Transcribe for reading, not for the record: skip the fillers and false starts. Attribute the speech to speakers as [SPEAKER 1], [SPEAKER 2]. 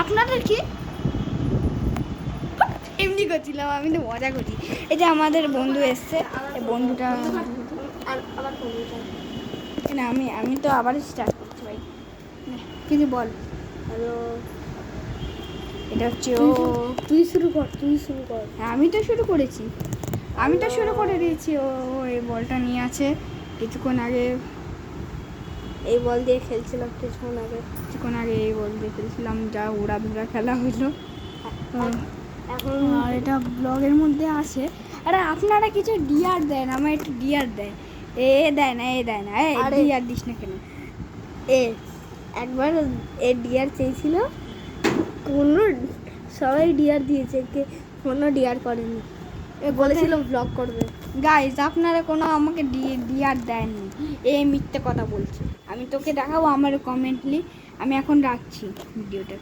[SPEAKER 1] আপনাদের কি? এমনি করছিলাম, আমি তো মজা করছি। এই যে আমাদের বন্ধু এসছে, এই বন্ধুটা না, আমি তো আবার স্টার্ট করছি ভাই। কিছু বল।
[SPEAKER 2] হ্যালো,
[SPEAKER 1] এটা হচ্ছে ও।
[SPEAKER 2] তুই শুরু কর।
[SPEAKER 1] আমি তো শুরু করেছি, আমি তো শুরু করে দিয়েছি। ও এই বলটা নিয়ে আছে। কিছুক্ষণ আগে
[SPEAKER 2] এই বল দিয়ে খেলছিলাম
[SPEAKER 1] কিছুক্ষণ আগে এই বল দিয়ে খেলছিলাম, যা উড়াধুরা খেলা হলো।
[SPEAKER 2] এখন
[SPEAKER 1] আর এটা ব্লগের মধ্যে আসে। আরে আপনারা কিছু ডিয়ার দেন, আমার একটু ডিয়ার দেয়। এ দেয় না,
[SPEAKER 2] আরে
[SPEAKER 1] ডিয়ার দিস না কেন?
[SPEAKER 2] একবার এ ডিয়ার চেয়েছিল, কোনো সবাই ডিয়ার দিয়েছে, কোনো ডিয়ার করেনি। বলেছিল ব্লগ করবে।
[SPEAKER 1] গাইজ, আপনারা কোনো আমাকে ডিয়ার দেননি। মিথ্যে কথা বলছে। আমি তোকে দেখাবো আমার কমেন্টলি। আমি এখন রাখছি ভিডিওটা।